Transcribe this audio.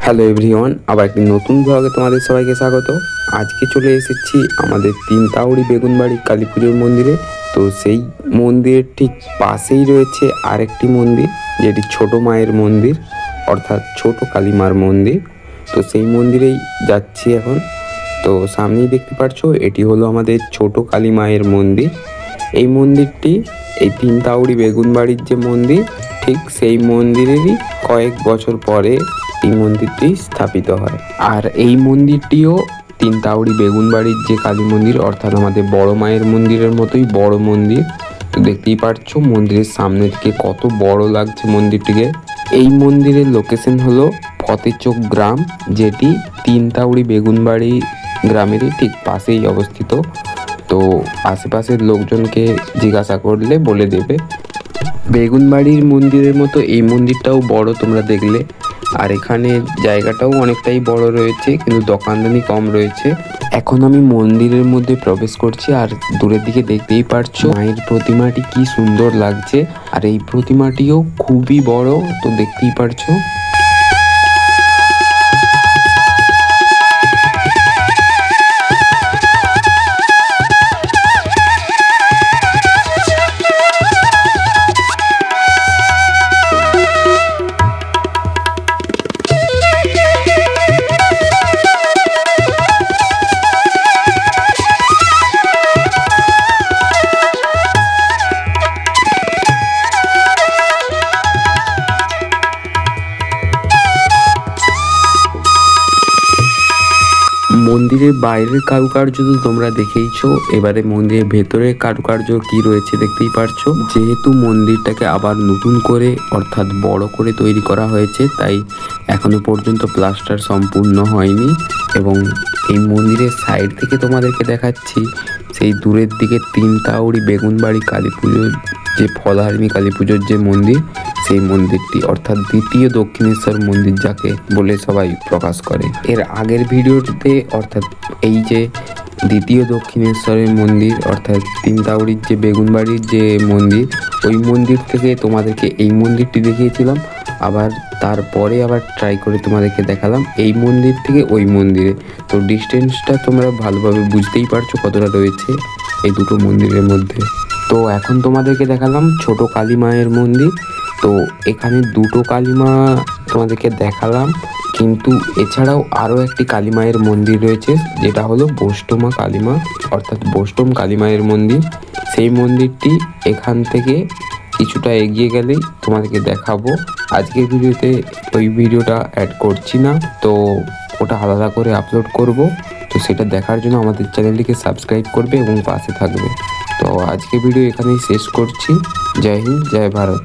Hello everyone, আবার একটি নতুন ব্লগে তোমাদের সবাইকে স্বাগত। আজকে চলে এসেছি আমাদের তিনতাউড়ি বেগুনবাড়ি কালী পুজোর মন্দিরে। তো সেই মন্দিরের ঠিক পাশেই রয়েছে আরেকটি মন্দির, যেটি ছোট মায়ের মন্দির, অর্থাৎ ছোট কালী মার মন্দির। তো সেই মন্দিরেই যাচ্ছি এখন। তো সামনেই দেখতে পাচ্ছ, এটি হলো আমাদের ছোট কালী মায়ের মন্দির। এই মন্দিরটি এই তিনতাউড়ি বেগুনবাড়ির যে মন্দির, ঠিক সেই মন্দিরেরই কয়েক বছর পরে এই মন্দিরটি স্থাপিত হয়। আর এই মন্দিরটিও তিনতাউড়ি বেগুনবাড়ির যে কালী মন্দির, অর্থাৎ আমাদের বড় মায়ের মন্দিরের মতোই বড় মন্দির। তো দেখতেই পাচ্ছ মন্দিরের সামনে থেকে কত বড় লাগছে মন্দিরটিকে। এই মন্দিরের লোকেশন হলো ফতেচক গ্রাম, যেটি তিনতাউড়ি বেগুনবাড়ি গ্রামেরই ঠিক পাশেই অবস্থিত। তো আশেপাশের লোকজনকে জিজ্ঞাসা করলে বলে দেবে। বেগুনবাড়ির মন্দিরের মতো এই মন্দিরটাও বড়, তোমরা দেখলে। আর এখানে জায়গাটাও অনেকটাই বড় রয়েছে, কিন্তু দোকানদানি কম রয়েছে। এখন আমি মন্দিরের মধ্যে প্রবেশ করছি, আর দূরের দিকে দেখতেই পারছো মায়ের প্রতিমাটি কি সুন্দর লাগছে। আর এই প্রতিমাটিও খুবই বড়, তো দেখতেই পারছো। মন্দিরের বাইরের কারুকার্য তো তোমরা দেখেইছো, এবারে মন্দিরের ভেতরে কারুকার্য কি রয়েছে দেখতেই পারছো। যেহেতু মন্দিরটাকে আবার নতুন করে অর্থাৎ বড় করে তৈরি করা হয়েছে, তাই এখনো পর্যন্ত প্লাস্টার সম্পূর্ণ হয়নি। এবং এই মন্দিরের সাইড থেকে তোমাদেরকে দেখাচ্ছি, সেই দূরের দিকে তিনতাউড়ি বেগুনবাড়ি কালী পুজোর যে ফলহারিণী কালী পুজোর যে মন্দির, সেই মন্দিরটি অর্থাৎ দ্বিতীয় দক্ষিণেশ্বর মন্দির যাকে বলে সবাই প্রকাশ করে। এর আগের ভিডিওতে অর্থাৎ এই যে দ্বিতীয় দক্ষিণেশ্বরের মন্দির অর্থাৎ তিনতাউড়ির যে বেগুনবাড়ির যে মন্দির, ওই মন্দির থেকে তোমাদেরকে এই মন্দিরটি দেখিয়েছিলাম। আবার তারপরে আবার ট্রাই করে তোমাদেরকে দেখালাম এই মন্দির থেকে ওই মন্দিরে। তো ডিস্টেন্সটা তোমরা ভালোভাবে বুঝতেই পারছো কতটা রয়েছে এই দুটো মন্দিরের মধ্যে। তো এখন তোমাদেরকে দেখালাম ছোট কালী মায়ের মন্দির। তো এখানে দুটো কালী মা তোমাদেরকে দেখালাম, কিন্তু এছাড়াও আরও একটি কালী মায়ের মন্দির রয়েছে, যেটা হলো বৈষ্ণমা কালী মা অর্থাৎ বৈষ্ণব কালী মায়ের মন্দির। সেই মন্দিরটি এখান থেকে কিছুটা এগিয়ে গেলেই তোমাদেরকে দেখাবো। আজকের ভিডিওতে ওই ভিডিওটা অ্যাড করছি না, তো ওটা আলাদা করে আপলোড করব। তো সেটা দেখার জন্য আমাদের চ্যানেলটিকে সাবস্ক্রাইব করবে এবং পাশে থাকবে। তো আজকে ভিডিও এখানেই শেষ করছি। জয় হিন্দ, জয় ভারত।